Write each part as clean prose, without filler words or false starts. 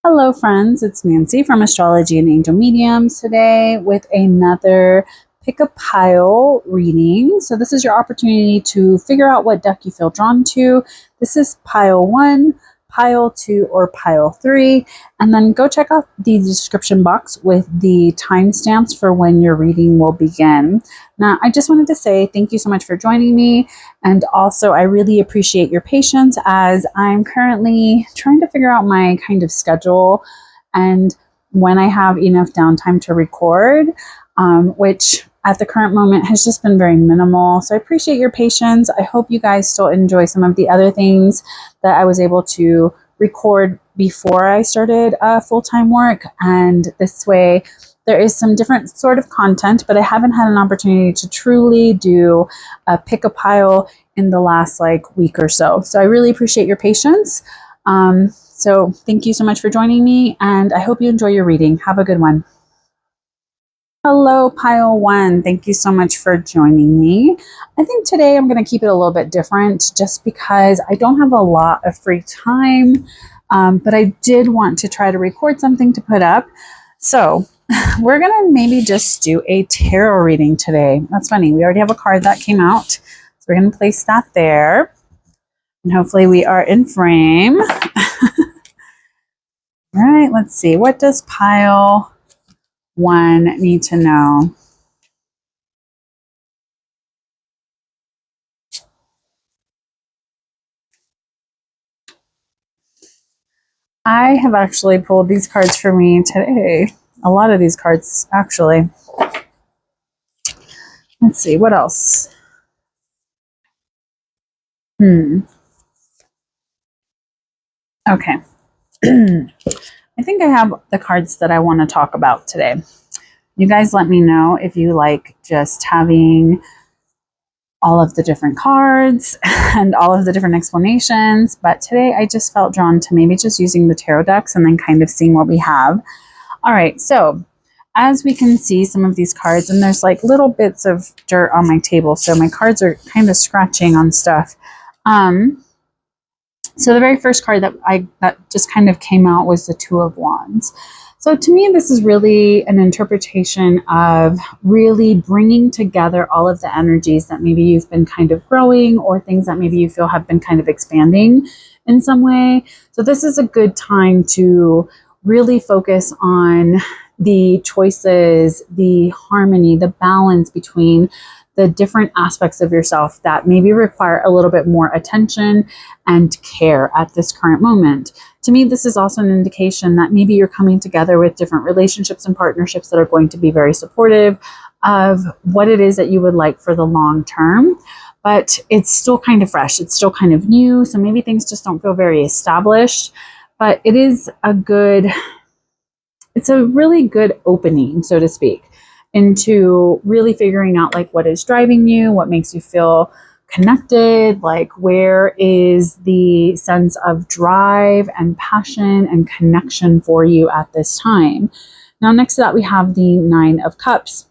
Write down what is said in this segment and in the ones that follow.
Hello, friends. It's Nancy from Astrology and Angel Mediums today with another pick a pile reading. So, this is your opportunity to figure out what deck you feel drawn to. This is pile 1, pile 2, or pile 3. And then go check out the description box with the timestamps for when your reading will begin. Now, I just wanted to say thank you so much for joining me. And also, I really appreciate your patience as I'm currently trying to figure out my kind of schedule and when I have enough downtime to record, which at the current moment has just been very minimal. So I appreciate your patience. I hope you guys still enjoy some of the other things that I was able to record before I started full-time work. And this way, there is some different sort of content, but I haven't had an opportunity to truly do a pick a pile in the last week or so. So I really appreciate your patience. So thank you so much for joining me, and I hope you enjoy your reading. Have a good one. Hello, pile 1. Thank you so much for joining me. I think today I'm going to keep it a little bit different just because I don't have a lot of free time, but I did want to try to record something to put up. So we're going to maybe just do a tarot reading today. That's funny. We already have a card that came out. So we're going to place that there. And hopefully we are in frame. All right, let's see. What does pile 1 need to know? I have actually pulled these cards for me today. A lot of these cards, actually. Let's see, what else? Okay. I think I have the cards that I want to talk about today. You guys let me know if you like just having all of the different cards and all of the different explanations. But today I just felt drawn to maybe just using the tarot decks and then kind of seeing what we have. All right, so as we can see some of these cards, and there's little bits of dirt on my table, so my cards are kind of scratching on stuff. So the very first card that just kind of came out was the Two of Wands. So to me, this is really an interpretation of really bringing together all of the energies that maybe you've been kind of growing or things that maybe you feel have been kind of expanding in some way. So this is a good time to really focus on the choices, the harmony, the balance between the different aspects of yourself that maybe require a little bit more attention and care at this current moment. To me, this is also an indication that maybe you're coming together with different relationships and partnerships that are going to be very supportive of what it is that you would like for the long term. But it's still kind of fresh. It's still kind of new. So maybe things just don't feel very established. But it is it's a really good opening, so to speak, into really figuring out what is driving you, what makes you feel connected, where is the sense of drive and passion and connection for you at this time. Now, next to that, we have the Nine of Cups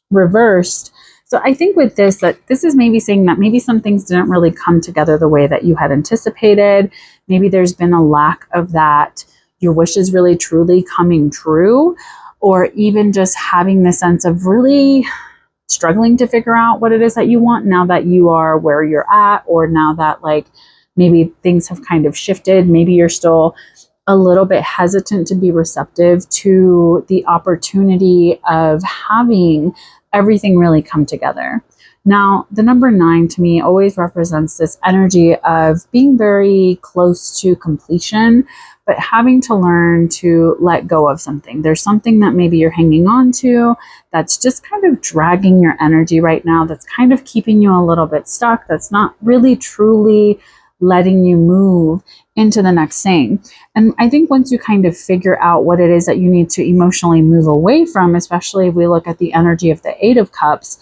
reversed. So I think with this, that this is maybe saying that maybe some things didn't really come together the way that you had anticipated. Maybe there's been a lack of that, your wishes really truly coming true, or even just having the sense of really struggling to figure out what it is that you want now that you are where you're at, or now that maybe things have kind of shifted. Maybe you're still a little bit hesitant to be receptive to the opportunity of having everything really come together. Now, the number 9 to me always represents this energy of being very close to completion, but having to learn to let go of something. There's something that maybe you're hanging on to that's just kind of dragging your energy right now, that's kind of keeping you a little bit stuck, that's not really truly letting you move into the next thing. And I think once you kind of figure out what it is that you need to emotionally move away from, especially if we look at the energy of the Eight of Cups,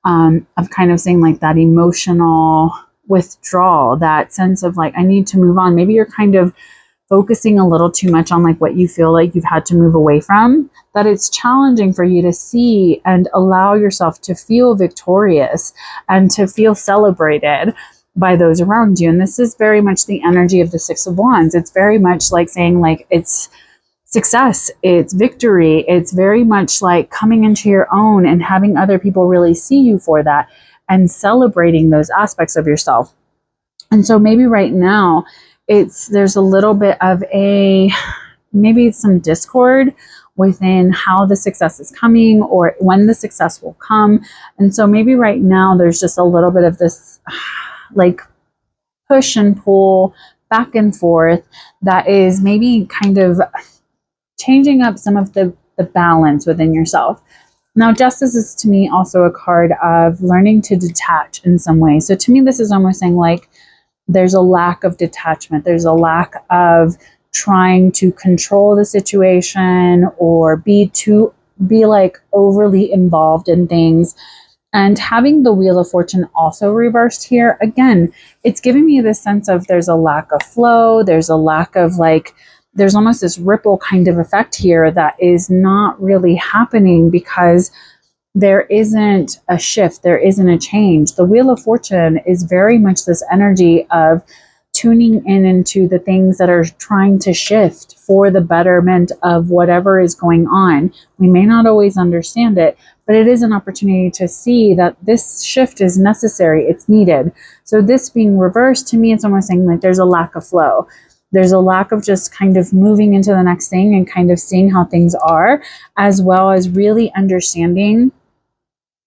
of kind of saying that emotional withdrawal, that sense of I need to move on. Maybe you're kind of focusing a little too much on what you feel like you've had to move away from, that it's challenging for you to see and allow yourself to feel victorious and to feel celebrated by those around you. And this is very much the energy of the Six of Wands. It's very much saying it's success, it's victory. It's very much like coming into your own and having other people really see you for that and celebrating those aspects of yourself. And so maybe right now there's a little bit of maybe some discord within how the success is coming or when the success will come. And so maybe right now there's just a little bit of this like push and pull back and forth that is maybe kind of changing up some of the balance within yourself. Now, justice is to me also a card of learning to detach in some way. So to me, this is almost saying like there's a lack of detachment. There's a lack of trying to control the situation or be like overly involved in things. And having the Wheel of Fortune also reversed here, again, it's giving me this sense of there's a lack of flow. There's a lack of like, there's almost this ripple kind of effect here that is not really happening because there isn't a shift, there isn't a change. The Wheel of Fortune is very much this energy of tuning in into the things that are trying to shift for the betterment of whatever is going on. We may not always understand it, but it is an opportunity to see that this shift is necessary, it's needed. So this being reversed, to me, it's almost saying like there's a lack of flow. There's a lack of just kind of moving into the next thing and kind of seeing how things are, as well as really understanding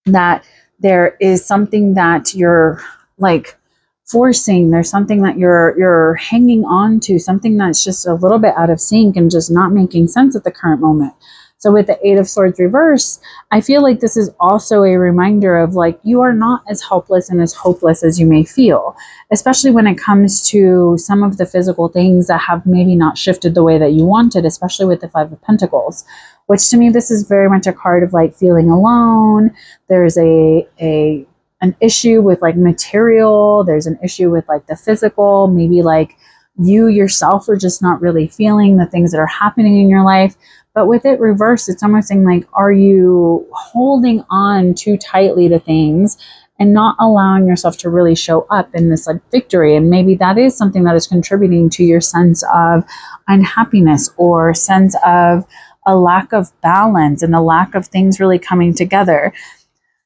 that there is something that you're like forcing, there's something that you're hanging on to, something that's just a little bit out of sync and just not making sense at the current moment. So with the Eight of Swords reverse, I feel like this is also a reminder of like you are not as helpless and as hopeless as you may feel, especially when it comes to some of the physical things that have maybe not shifted the way that you wanted, especially with the Five of Pentacles, which to me, this is very much a card of like feeling alone. There's an issue with like material. There's an issue with like the physical, maybe like you yourself are just not really feeling the things that are happening in your life. But with it reversed, it's almost saying like, are you holding on too tightly to things and not allowing yourself to really show up in this like victory? And maybe that is something that is contributing to your sense of unhappiness or sense of a lack of balance and a lack of things really coming together.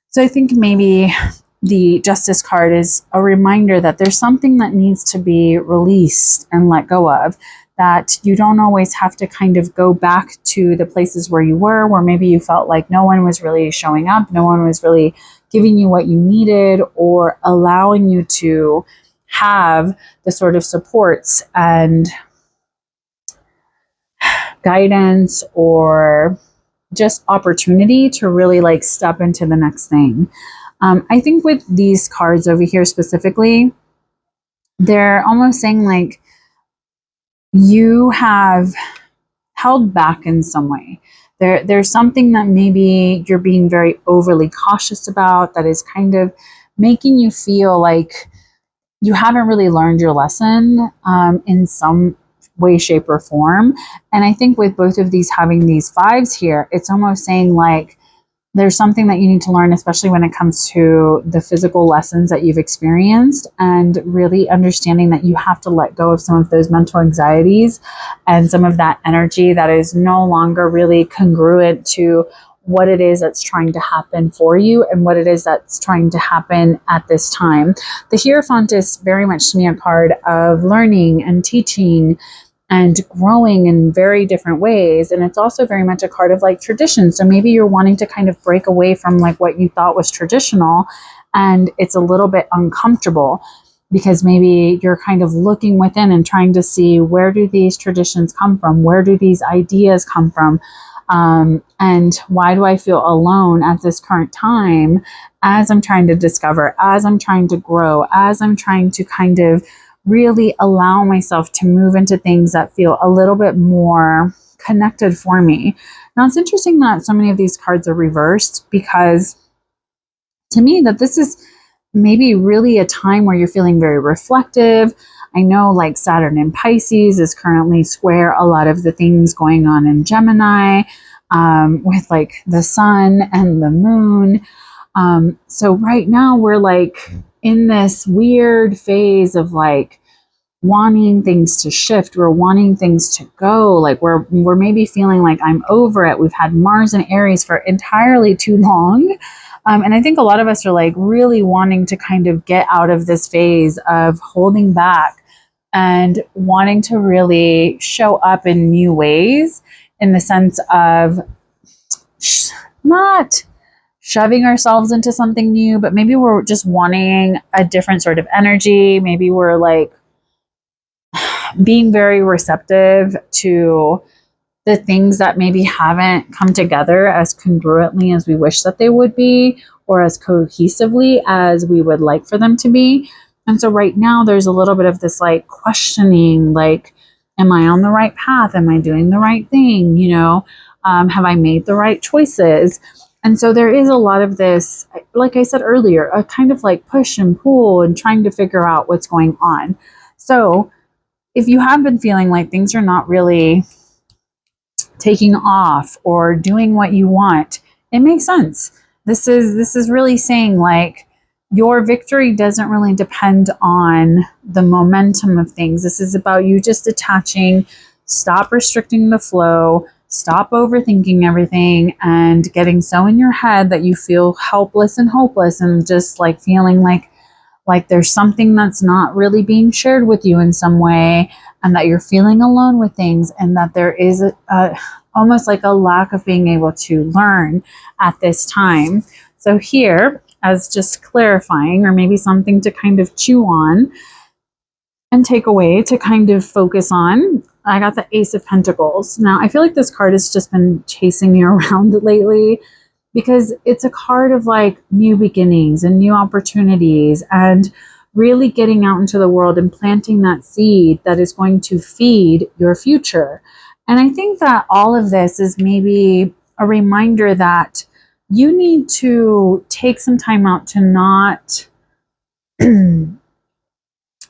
So I think maybe the Justice card is a reminder that there's something that needs to be released and let go of, that you don't always have to kind of go back to the places where you were, where maybe you felt like no one was really showing up, no one was really giving you what you needed or allowing you to have the sort of supports and guidance or just opportunity to really like step into the next thing. I think with these cards over here specifically, they're almost saying like you have held back in some way. There's something that maybe you're being very overly cautious about that is kind of making you feel like you haven't really learned your lesson in some way, shape, or form. And I think with both of these having these fives here, it's almost saying like there's something that you need to learn, especially when it comes to the physical lessons that you've experienced, and really understanding that you have to let go of some of those mental anxieties and some of that energy that is no longer really congruent to what it is that's trying to happen for you and what it is that's trying to happen at this time. The Hierophant is very much to me a card of learning and teaching and growing in very different ways. And it's also very much a card of like tradition. So maybe you're wanting to kind of break away from like what you thought was traditional, and it's a little bit uncomfortable because maybe you're kind of looking within and trying to see, where do these traditions come from? Where do these ideas come from? And why do I feel alone at this current time as I'm trying to discover, as I'm trying to grow, as I'm trying to kind of really allow myself to move into things that feel a little bit more connected for me. Now, it's interesting that so many of these cards are reversed, because to me that this is maybe really a time where you're feeling very reflective. I know like Saturn in Pisces is currently square a lot of the things going on in Gemini, with like the sun and the moon. So right now we're like in this weird phase of like wanting things to shift. We're wanting things to go. Like we're maybe feeling like I'm over it. We've had Mars and Aries for entirely too long. And I think a lot of us are like really wanting to kind of get out of this phase of holding back and wanting to really show up in new ways, in the sense of not shoving ourselves into something new, but maybe we're just wanting a different sort of energy. Maybe we're like being very receptive to the things that maybe haven't come together as congruently as we wish that they would be, or as cohesively as we would like for them to be. And so right now there's a little bit of this like questioning, like, am I on the right path? Am I doing the right thing? You know, have I made the right choices? And so there is a lot of this, like I said earlier, a kind of like push and pull and trying to figure out what's going on. So if you have been feeling like things are not really taking off or doing what you want, it makes sense. This is really saying like your victory doesn't really depend on the momentum of things. This is about you just detaching, stop restricting the flow, stop overthinking everything and getting so in your head that you feel helpless and hopeless and just like feeling like there's something that's not really being shared with you in some way, and that you're feeling alone with things, and that there is almost like a lack of being able to learn at this time. So here, as just clarifying, or maybe something to kind of chew on and take away to kind of focus on, I got the Ace of Pentacles. Now, I feel like this card has just been chasing me around lately, because it's a card of like new beginnings and new opportunities and really getting out into the world and planting that seed that is going to feed your future. And I think that all of this is maybe a reminder that you need to take some time out to not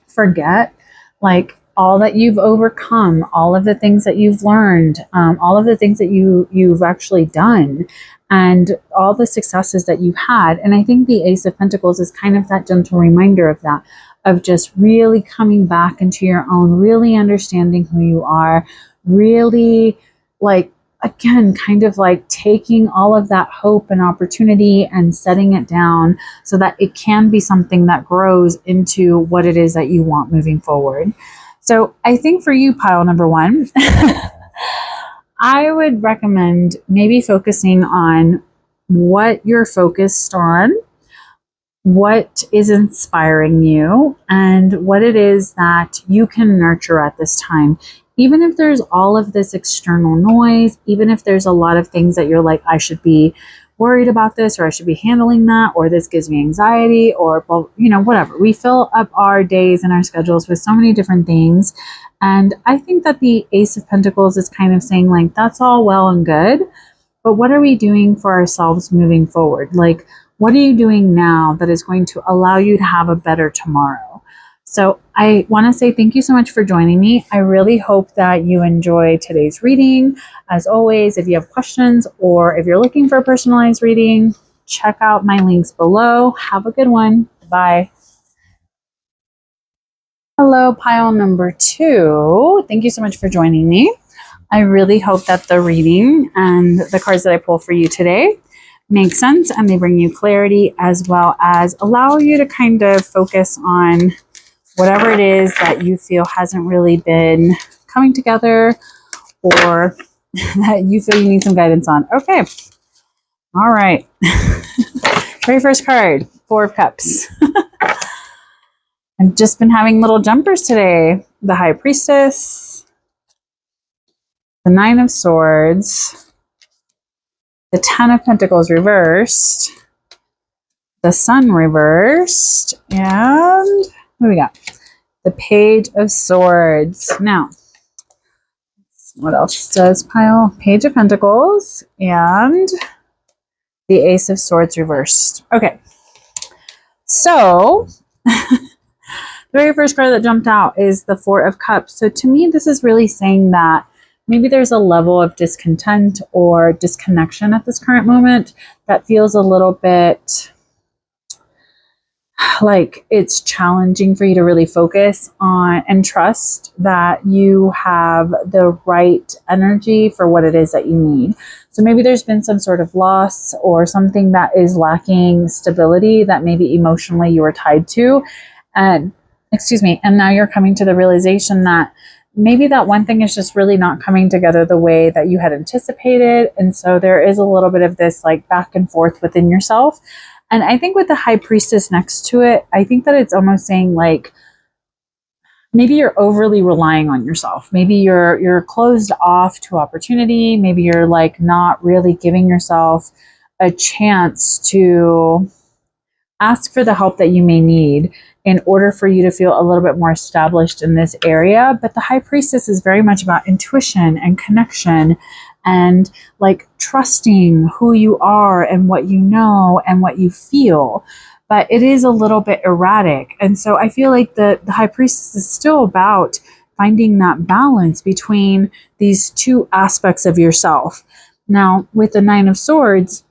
forget like all that you've overcome, all of the things that you've learned, all of the things that you've actually done, and all the successes that you've had. And I think the Ace of Pentacles is kind of that gentle reminder of that, of just really coming back into your own, really understanding who you are, really like, again, kind of like taking all of that hope and opportunity and setting it down so that it can be something that grows into what it is that you want moving forward. So I think for you, pile number one, I would recommend maybe focusing on what you're focused on, what is inspiring you, and what it is that you can nurture at this time. Even if there's all of this external noise, even if there's a lot of things that you're like, I should be worried about this, or I should be handling that, or this gives me anxiety, or, well, you know, whatever. We fill up our days and our schedules with so many different things. And I think that the Ace of Pentacles is kind of saying like, that's all well and good, but what are we doing for ourselves moving forward? Like, what are you doing now that is going to allow you to have a better tomorrow? So I want to say thank you so much for joining me. I really hope that you enjoyed today's reading. As always, if you have questions or if you're looking for a personalized reading, check out my links below. Have a good one. Bye. Hello, pile number two. Thank you so much for joining me. I really hope that the reading and the cards that I pull for you today make sense and they bring you clarity, as well as allow you to kind of focus on whatever it is that you feel hasn't really been coming together, or that you feel you need some guidance on. Okay. All right. Very first card, Four of Cups. I've just been having little jumpers today. The High Priestess, the Nine of Swords, the Ten of Pentacles reversed, the Sun reversed, and what do we got? The Page of Swords. Now, what else does pile? Page of Pentacles and the Ace of Swords reversed. Okay. So, the very first card that jumped out is the Four of Cups. So to me, this is really saying that maybe there's a level of discontent or disconnection at this current moment that feels a little bit like it's challenging for you to really focus on and trust that you have the right energy for what it is that you need. So maybe there's been some sort of loss or something that is lacking stability that maybe emotionally you were tied to. And excuse me, and now you're coming to the realization that maybe that one thing is just really not coming together the way that you had anticipated. And so there is a little bit of this like back and forth within yourself. And I think with the high priestess next to it, I think that it's almost saying like maybe you're overly relying on yourself. Maybe you're closed off to opportunity. Maybe you're like not really giving yourself a chance to ask for the help that you may need in order for you to feel a little bit more established in this area. But the high priestess is very much about intuition and connection and like trusting who you are and what you know and what you feel. But it is a little bit erratic. And so I feel like the high priestess is still about finding that balance between these two aspects of yourself. Now, with the Nine of Swords,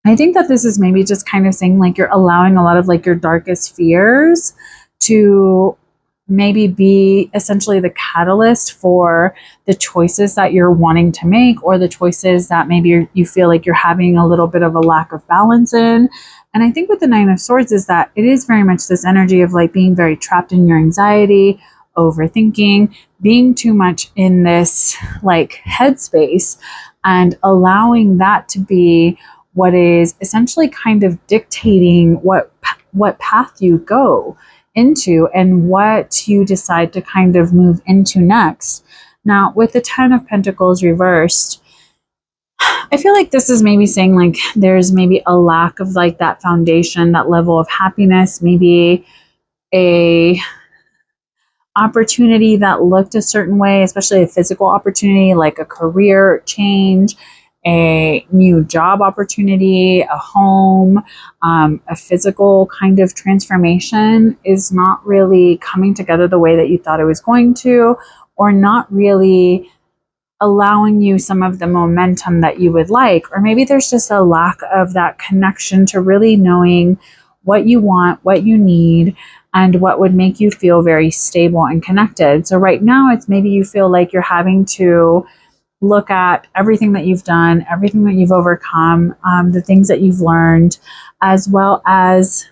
I think that this is maybe just kind of saying like you're allowing a lot of like your darkest fears to maybe be essentially the catalyst for the choices that you're wanting to make, or the choices that maybe you feel like you're having a little bit of a lack of balance in. And I think with the Nine of Swords is that it is very much this energy of like being very trapped in your anxiety, overthinking, being too much in this like headspace, and allowing that to be what is essentially kind of dictating what path you go into and what you decide to kind of move into next. Now, with the Ten of Pentacles reversed, I feel like this is maybe saying like there's maybe a lack of like that foundation, that level of happiness, maybe a opportunity that looked a certain way, especially a physical opportunity like a career change, a new job opportunity, a home, a physical kind of transformation is not really coming together the way that you thought it was going to, or not really allowing you some of the momentum that you would like. Or maybe there's just a lack of that connection to really knowing what you want, what you need, and what would make you feel very stable and connected. So right now it's maybe you feel like you're having to look at everything that you've done, everything that you've overcome, the things that you've learned, as well as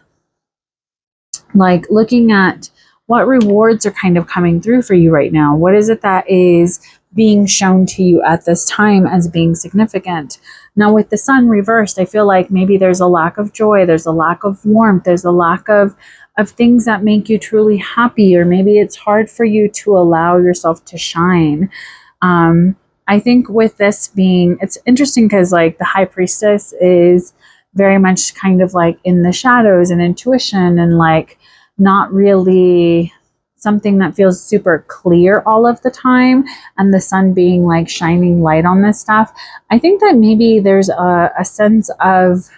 like looking at what rewards are kind of coming through for you right now. What is it that is being shown to you at this time as being significant? Now with the Sun reversed, I feel like maybe there's a lack of joy, there's a lack of warmth, there's a lack of things that make you truly happy, or maybe it's hard for you to allow yourself to shine. I think with this being, it's interesting because like the High Priestess is very much kind of like in the shadows and intuition and like not really something that feels super clear all of the time. And the Sun being like shining light on this stuff. I think that maybe there's a sense of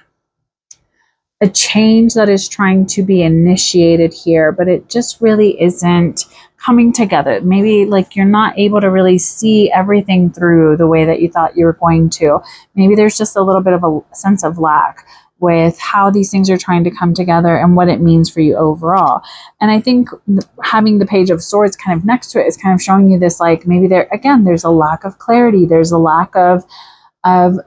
a change that is trying to be initiated here, but it just really isn't coming together. Maybe like you're not able to really see everything through the way that you thought you were going to. Maybe there's just a little bit of a sense of lack with how these things are trying to come together and what it means for you overall. And I think having the Page of Swords kind of next to it is kind of showing you this, like maybe there's a lack of clarity. There's a lack of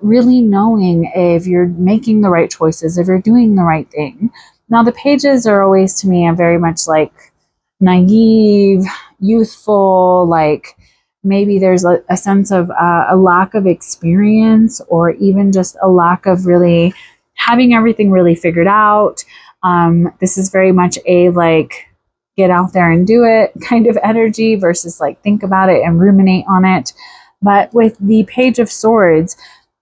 really knowing if you're making the right choices, if you're doing the right thing. Now, the pages are always, to me, very much like naive, youthful, like maybe there's a sense of a lack of experience, or even just a lack of really having everything really figured out. This is very much a like get out there and do it kind of energy versus like think about it and ruminate on it. But with the Page of Swords,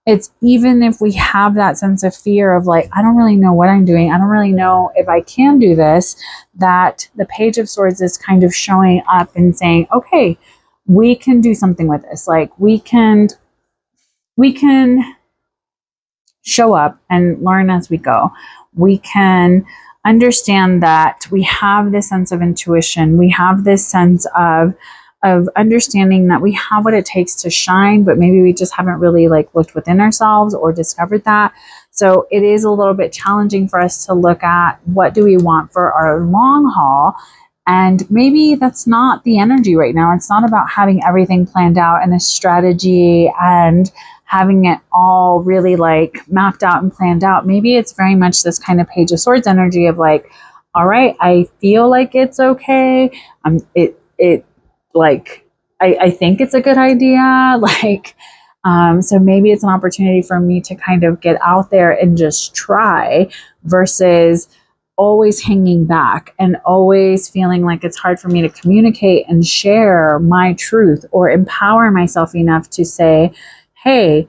it's even if we have that sense of fear of like, I don't really know what I'm doing, I don't really know if I can do this, that the Page of Swords is kind of showing up and saying, okay, we can do something with this. Like we can show up and learn as we go. We can understand that we have this sense of intuition. We have this sense of understanding that we have what it takes to shine, but maybe we just haven't really like looked within ourselves or discovered that. So it is a little bit challenging for us to look at what do we want for our long haul. And maybe that's not the energy right now. It's not about having everything planned out and a strategy and having it all really like mapped out and planned out. Maybe it's very much this kind of Page of Swords energy of like, all right, I feel like it's okay. I think it's a good idea. So maybe it's an opportunity for me to kind of get out there and just try versus always hanging back and always feeling like it's hard for me to communicate and share my truth or empower myself enough to say, hey,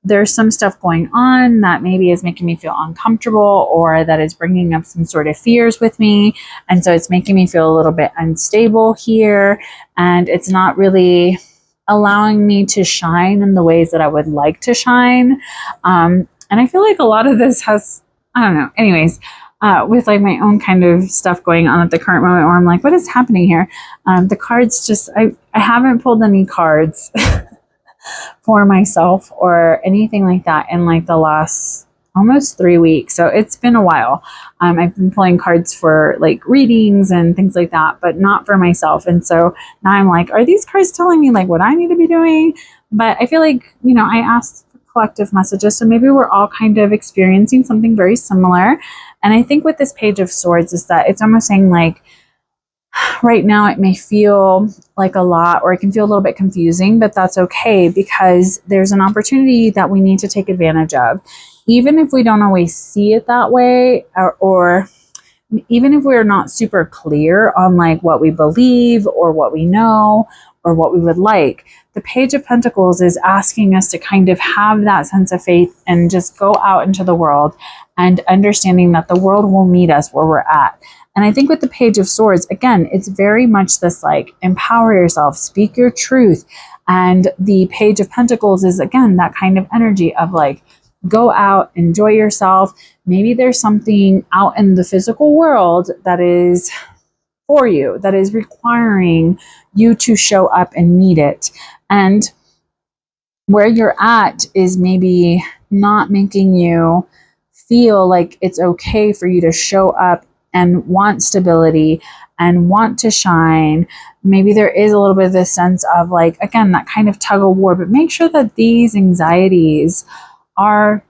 there's some stuff going on that maybe is making me feel uncomfortable or that is bringing up some sort of fears with me. And so it's making me feel a little bit unstable here. And it's not really allowing me to shine in the ways that I would like to shine. And I feel like a lot of this has, I don't know, anyways, with like my own kind of stuff going on at the current moment where I'm like, what is happening here? The cards just, I haven't pulled any cards for myself or anything like that in like the last almost 3 weeks. So it's been a while. I've been pulling cards for like readings and things like that, but not for myself. And so now I'm like, are these cards telling me like what I need to be doing? But I feel like, you know, I asked for collective messages. So maybe we're all kind of experiencing something very similar. And I think with this Page of Swords is that it's almost saying like, right now it may feel like a lot or it can feel a little bit confusing, but that's okay because there's an opportunity that we need to take advantage of. Even if we don't always see it that way, or even if we're not super clear on like what we believe or what we know or what we would like, the Page of Pentacles is asking us to kind of have that sense of faith and just go out into the world and understanding that the world will meet us where we're at. And I think with the Page of Swords, again, it's very much this like empower yourself, speak your truth. And the Page of Pentacles is, again, that kind of energy of like, go out, enjoy yourself. Maybe there's something out in the physical world that is for you, that is requiring you to show up and meet it. And where you're at is maybe not making you feel like it's okay for you to show up and want stability and want to shine. Maybe there is a little bit of this sense of like, again, that kind of tug of war, but make sure that these anxieties are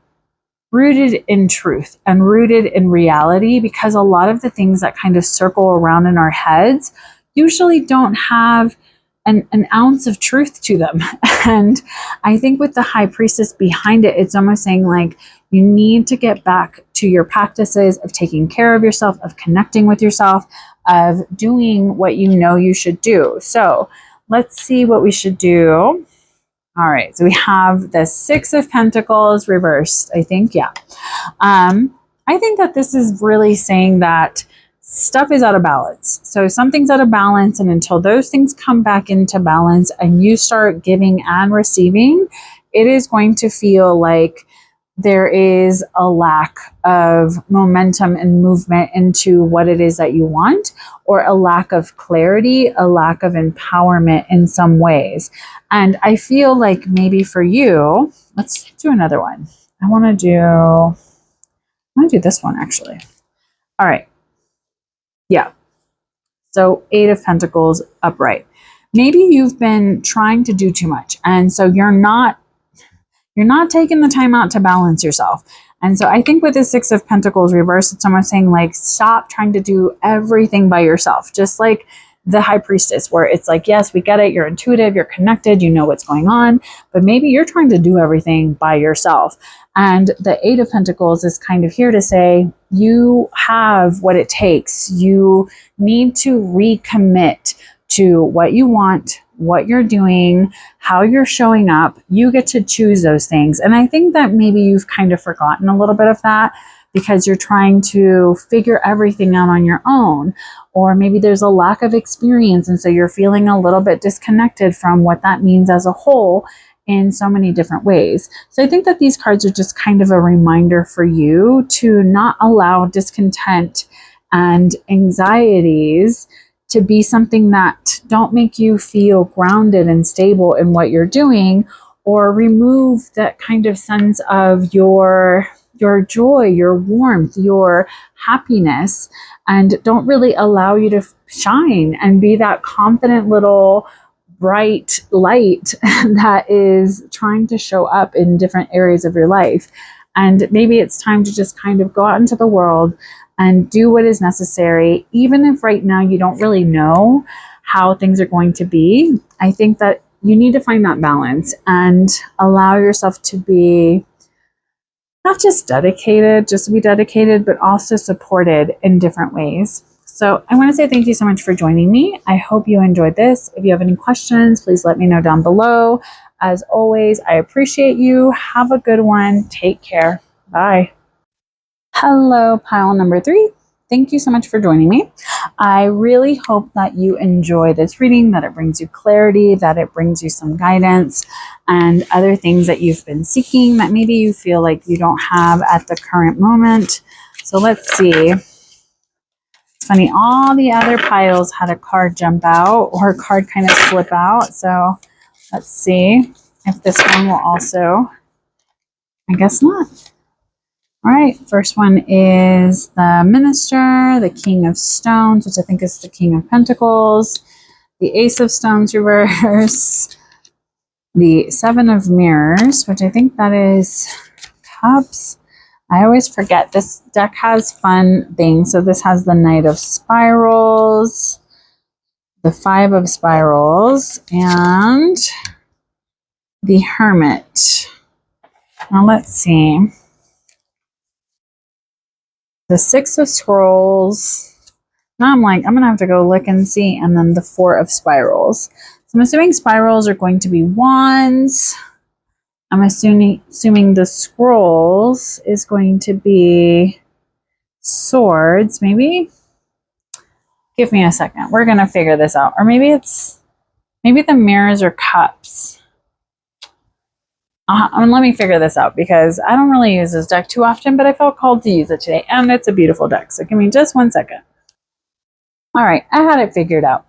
rooted in truth and rooted in reality, because a lot of the things that kind of circle around in our heads usually don't have an ounce of truth to them. And I think with the High Priestess behind it, it's almost saying like, you need to get back to your practices of taking care of yourself, of connecting with yourself, of doing what you know you should do. So let's see what we should do. All right, so we have the Six of Pentacles reversed, I think, yeah. I think that this is really saying that stuff is out of balance. So something's out of balance, and until those things come back into balance and you start giving and receiving, it is going to feel like there is a lack of momentum and movement into what it is that you want, or a lack of clarity, a lack of empowerment in some ways. And I feel like maybe for you, let's do another one. I want to do this one actually. All right. Yeah. So 8 of Pentacles upright. Maybe you've been trying to do too much. And so you're not taking the time out to balance yourself. And so I think with the Six of Pentacles reversed, it's almost saying like, stop trying to do everything by yourself. Just like the High Priestess, where it's like, yes, we get it. You're intuitive, you're connected, you know what's going on, but maybe you're trying to do everything by yourself. And the 8 of Pentacles is kind of here to say, you have what it takes. You need to recommit to what you want, what you're doing, how you're showing up. You get to choose those things. And I think that maybe you've kind of forgotten a little bit of that because you're trying to figure everything out on your own. Or maybe there's a lack of experience, and so you're feeling a little bit disconnected from what that means as a whole in so many different ways. So I think that these cards are just kind of a reminder for you to not allow discontent and anxieties to be something that don't make you feel grounded and stable in what you're doing, or remove that kind of sense of your your joy, your warmth, your happiness, and don't really allow you to shine and be that confident little bright light that is trying to show up in different areas of your life. And maybe it's time to just kind of go out into the world and do what is necessary, even if right now you don't really know how things are going to be. I think that you need to find that balance and allow yourself to be not just dedicated, just to be dedicated, but also supported in different ways. So I want to say thank you so much for joining me. I hope you enjoyed this. If you have any questions, please let me know down below. As always, I appreciate you. Have a good one. Take care. Bye. Hello, pile number 3. Thank you so much for joining me. I really hope that you enjoy this reading, that it brings you clarity, that it brings you some guidance and other things that you've been seeking that maybe you feel like you don't have at the current moment. So let's see. It's funny, all the other piles had a card jump out or a card kind of slip out. So let's see if this one will also. I guess not. All right, first one is the Minister, the King of Stones, which I think is the King of Pentacles, the Ace of Stones reverse, the Seven of Mirrors, which I think that is Cups. I always forget. This deck has fun things. So this has the Knight of Spirals, the Five of Spirals, and the Hermit. Now let's see. The Six of Scrolls. Now I'm like, I'm going to have to go look and see. And then the Four of Spirals. So I'm assuming spirals are going to be wands. I'm assuming the scrolls is going to be swords, maybe? Give me a second. We're going to figure this out. Or maybe the mirrors are cups. Let me figure this out because I don't really use this deck too often, but I felt called to use it today. And it's a beautiful deck. So give me just 1 second. All right, I had it figured out.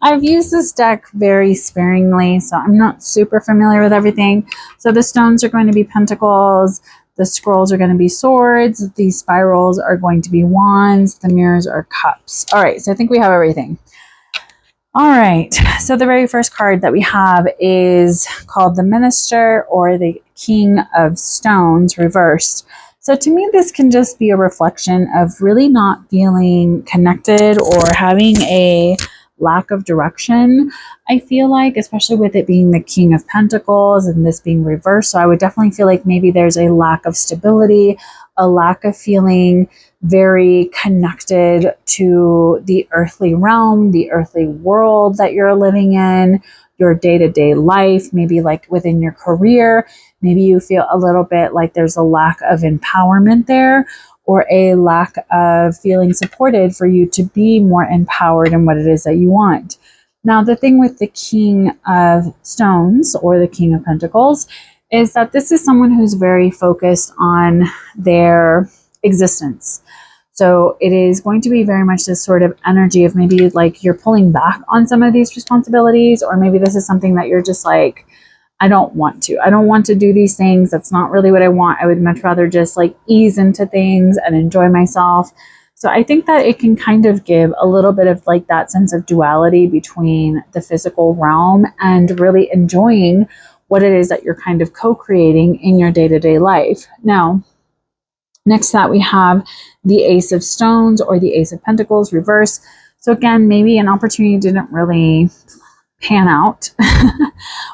I've used this deck very sparingly, so I'm not super familiar with everything. So the stones are going to be pentacles. The scrolls are going to be swords. The spirals are going to be wands. The mirrors are cups. All right, so I think we have everything. All right, so the very first card that we have is called the Minister or the King of Stones reversed. So to me, this can just be a reflection of really not feeling connected or having a lack of direction. I feel like, especially with it being the King of Pentacles and this being reversed, so I would definitely feel like maybe there's a lack of stability, a lack of feeling very connected to the earthly realm, the earthly world that you're living in, your day-to-day life, maybe like within your career. Maybe you feel a little bit like there's a lack of empowerment there or a lack of feeling supported for you to be more empowered in what it is that you want. Now, the thing with the King of Stones or the King of Pentacles is that this is someone who's very focused on their existence. So it is going to be very much this sort of energy of maybe like you're pulling back on some of these responsibilities, or maybe this is something that you're just like, I don't want to do these things. That's not really what I want. I would much rather just like ease into things and enjoy myself. So I think that it can kind of give a little bit of like that sense of duality between the physical realm and really enjoying what it is that you're kind of co-creating in your day-to-day life. Now, next to that, we have the Ace of Stones or the Ace of Pentacles reverse. So again, maybe an opportunity didn't really pan out,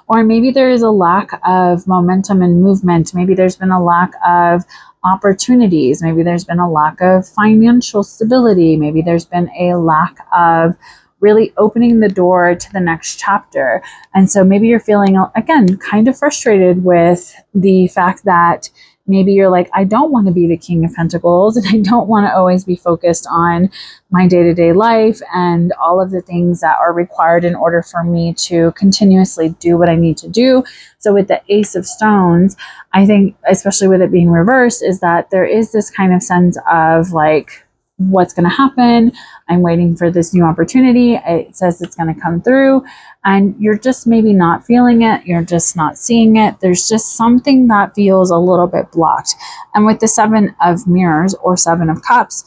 or maybe there is a lack of momentum and movement. Maybe there's been a lack of opportunities. Maybe there's been a lack of financial stability. Maybe there's been a lack of really opening the door to the next chapter. And so maybe you're feeling, again, kind of frustrated with the fact that maybe you're like, I don't want to be the King of Pentacles and I don't want to always be focused on my day-to-day life and all of the things that are required in order for me to continuously do what I need to do. So with the Ace of Stones, I think, especially with it being reversed, is that there is this kind of sense of like, what's going to happen. I'm waiting for this new opportunity. It says it's going to come through, and you're just maybe not feeling it. You're just not seeing it. There's just something that feels a little bit blocked. And with the 7 of mirrors or 7 of cups,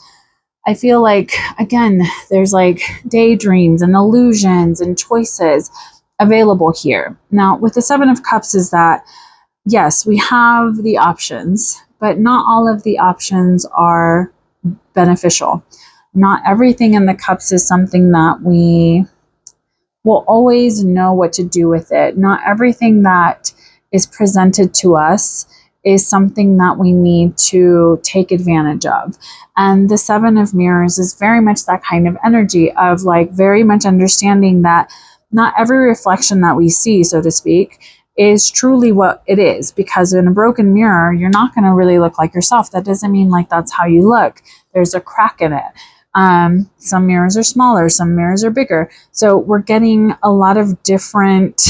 I feel like, again, there's like daydreams and illusions and choices available here. Now, with the 7 of cups is that, yes, we have the options, but not all of the options are beneficial. Not everything in the cups is something that we will always know what to do with it. Not everything that is presented to us is something that we need to take advantage of. And the 7 of mirrors is very much that kind of energy of like very much understanding that not every reflection that we see, so to speak, is truly what it is. Because in a broken mirror, you're not going to really look like yourself. That doesn't mean like that's how you look. There's a crack in it. Some mirrors are smaller, some mirrors are bigger. So we're getting a lot of different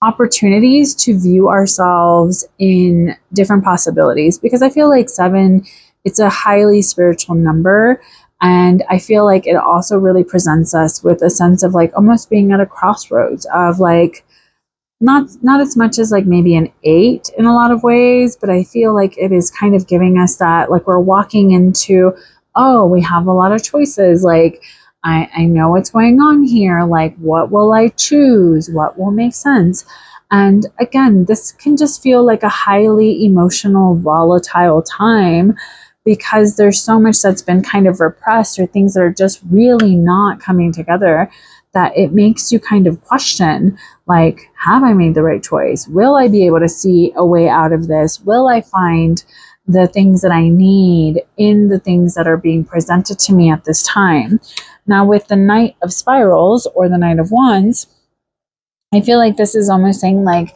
opportunities to view ourselves in different possibilities, because I feel like 7, it's a highly spiritual number. And I feel like it also really presents us with a sense of like almost being at a crossroads of like, not as much as like maybe an 8 in a lot of ways, but I feel like it is kind of giving us that, like we're walking into, oh, we have a lot of choices. Like, I know what's going on here. Like, what will I choose? What will make sense? And again, this can just feel like a highly emotional, volatile time, because there's so much that's been kind of repressed, or things that are just really not coming together, that it makes you kind of question, like, have I made the right choice? Will I be able to see a way out of this? Will I find the things that I need in the things that are being presented to me at this time? Now, with the Knight of Spirals or the Knight of Wands, I feel like this is almost saying like,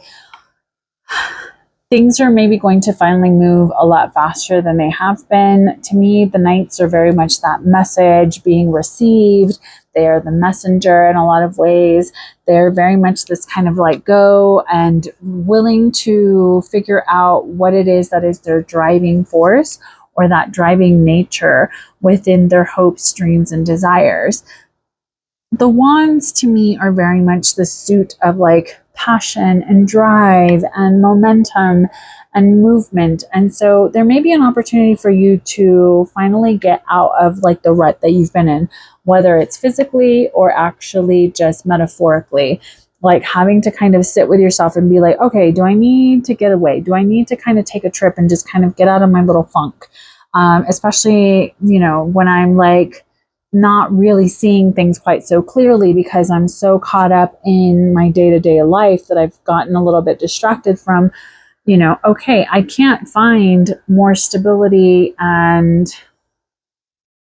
things are maybe going to finally move a lot faster than they have been. To me, the Knights are very much that message being received. They are the messenger in a lot of ways. They're very much this kind of like go and willing to figure out what it is that is their driving force, or that driving nature within their hopes, dreams, and desires. The Wands to me are very much the suit of like passion and drive and momentum and movement. And so there may be an opportunity for you to finally get out of like the rut that you've been in, whether it's physically or actually just metaphorically, like having to kind of sit with yourself and be like, okay, do I need to get away? Do I need to kind of take a trip and just kind of get out of my little funk? Especially, you know, when I'm like, not really seeing things quite so clearly because I'm so caught up in my day-to-day life that I've gotten a little bit distracted from, you know, okay, I can't find more stability and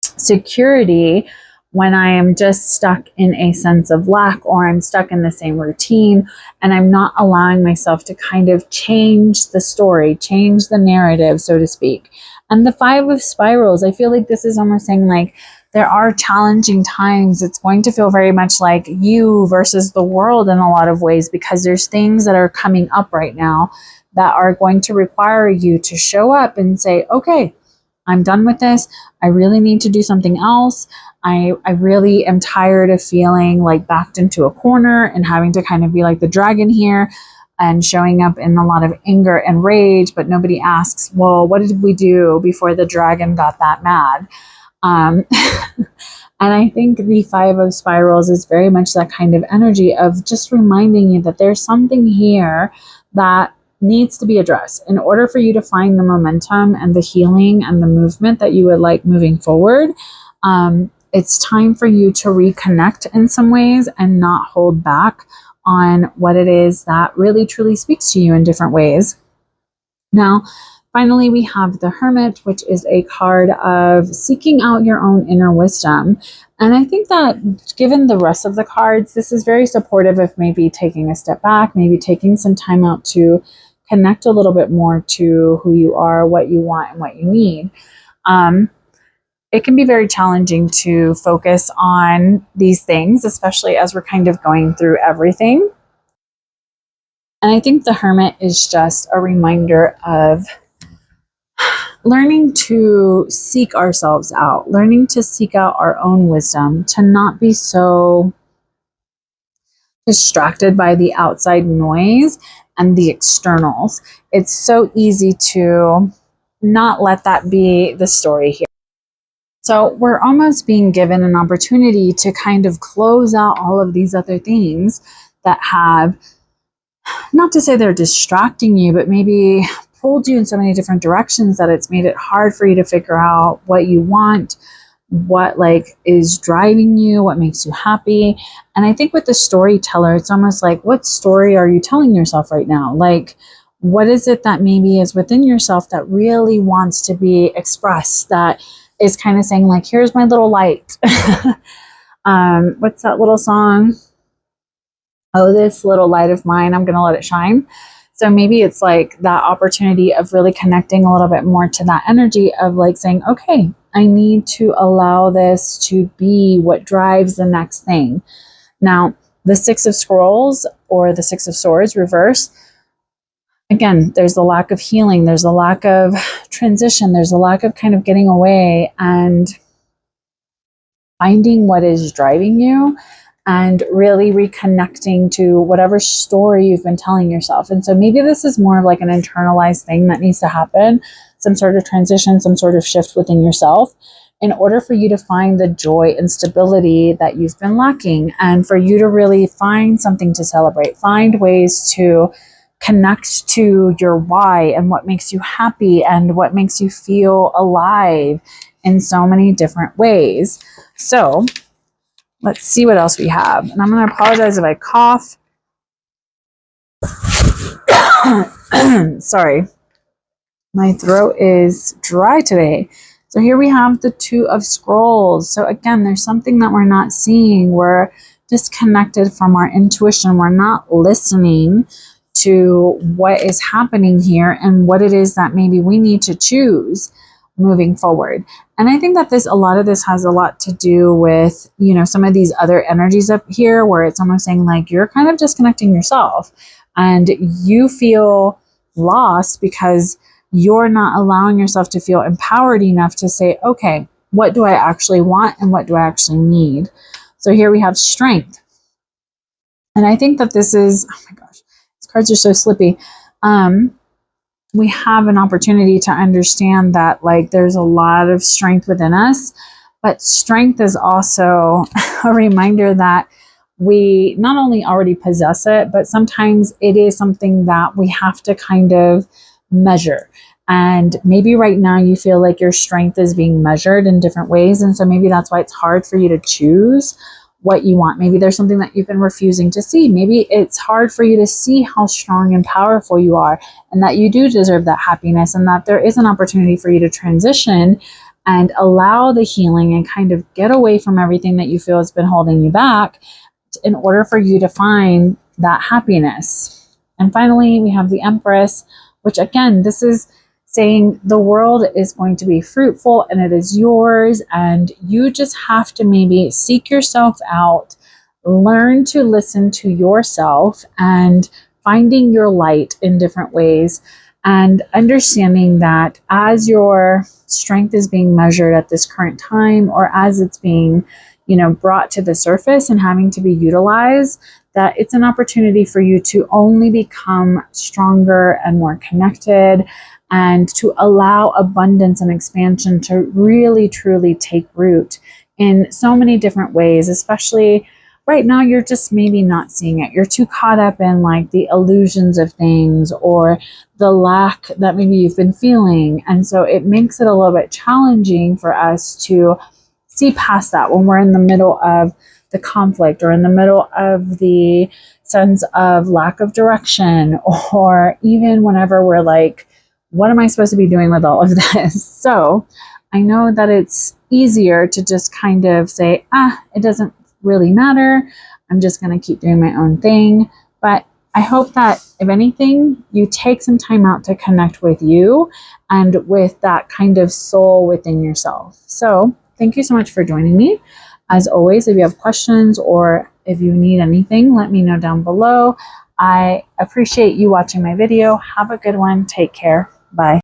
security when I am just stuck in a sense of lack, or I'm stuck in the same routine, and I'm not allowing myself to kind of change the story, change the narrative, so to speak. And the 5 of Spirals, I feel like this is almost saying like, there are challenging times. It's going to feel very much like you versus the world in a lot of ways, because there's things that are coming up right now that are going to require you to show up and say, okay, I'm done with this. I really need to do something else. I really am tired of feeling like backed into a corner and having to kind of be like the dragon here and showing up in a lot of anger and rage, but nobody asks, well, what did we do before the dragon got that mad? And I think the 5 of Spirals is very much that kind of energy of just reminding you that there's something here that needs to be addressed in order for you to find the momentum and the healing and the movement that you would like moving forward. It's time for you to reconnect in some ways and not hold back on what it is that really truly speaks to you in different ways. Now, finally, we have the Hermit, which is a card of seeking out your own inner wisdom. And I think that given the rest of the cards, this is very supportive of maybe taking a step back, maybe taking some time out to connect a little bit more to who you are, what you want, and what you need. It can be very challenging to focus on these things, especially as we're kind of going through everything. And I think the Hermit is just a reminder of learning to seek ourselves out, learning to seek out our own wisdom, to not be so distracted by the outside noise and the externals. It's so easy to not let that be the story here. So we're almost being given an opportunity to kind of close out all of these other things that have, not to say they're distracting you, but maybe pulled you in so many different directions that it's made it hard for you to figure out what you want, what like is driving you, what makes you happy. And I think with the storyteller, it's almost like, what story are you telling yourself right now? Like, what is it that maybe is within yourself that really wants to be expressed, that is kind of saying like, here's my little light. What's that little song? Oh, this little light of mine, I'm going to let it shine. So maybe it's like that opportunity of really connecting a little bit more to that energy of like saying, okay, I need to allow this to be what drives the next thing. Now, the Six of Scrolls or the Six of Swords reverse, again, there's the lack of healing, there's a lack of transition, there's a lack of kind of getting away and finding what is driving you and really reconnecting to whatever story you've been telling yourself. And so maybe this is more of like an internalized thing that needs to happen, some sort of transition, some sort of shift within yourself in order for you to find the joy and stability that you've been lacking, and for you to really find something to celebrate, find ways to connect to your why and what makes you happy and what makes you feel alive in so many different ways. So let's see what else we have. And I'm going to apologize if I cough. Sorry. My throat is dry today. So here we have the Two of Scrolls. So again, there's something that we're not seeing. We're disconnected from our intuition. We're not listening to what is happening here and what it is that maybe we need to choose moving forward. And I think that a lot of this has a lot to do with, you know, some of these other energies up here where it's almost saying like you're kind of disconnecting yourself and you feel lost because you're not allowing yourself to feel empowered enough to say, okay, what do I actually want and what do I actually need? So here we have strength. And I think that this is, oh my gosh, these cards are so slippy. We have an opportunity to understand that like there's a lot of strength within us, but strength is also a reminder that we not only already possess it, but sometimes it is something that we have to kind of measure. And maybe right now you feel like your strength is being measured in different ways. And so maybe that's why it's hard for you to choose what you want. Maybe there's something that you've been refusing to see. Maybe it's hard for you to see how strong and powerful you are and that you do deserve that happiness and that there is an opportunity for you to transition and allow the healing and kind of get away from everything that you feel has been holding you back in order for you to find that happiness. And finally, we have the Empress, which again, this is saying the world is going to be fruitful and it is yours, and you just have to maybe seek yourself out, learn to listen to yourself and finding your light in different ways, and understanding that as your strength is being measured at this current time, or as it's being, you know, brought to the surface and having to be utilized, that it's an opportunity for you to only become stronger and more connected, and to allow abundance and expansion to really truly take root in so many different ways. Especially right now, you're just maybe not seeing it. You're too caught up in like the illusions of things or the lack that maybe you've been feeling. And so it makes it a little bit challenging for us to see past that when we're in the middle of the conflict or in the middle of the sense of lack of direction, or even whenever we're like, what am I supposed to be doing with all of this? So I know that it's easier to just kind of say, it doesn't really matter. I'm just going to keep doing my own thing. But I hope that if anything, you take some time out to connect with you and with that kind of soul within yourself. So thank you so much for joining me. As always, if you have questions or if you need anything, let me know down below. I appreciate you watching my video. Have a good one. Take care. Bye.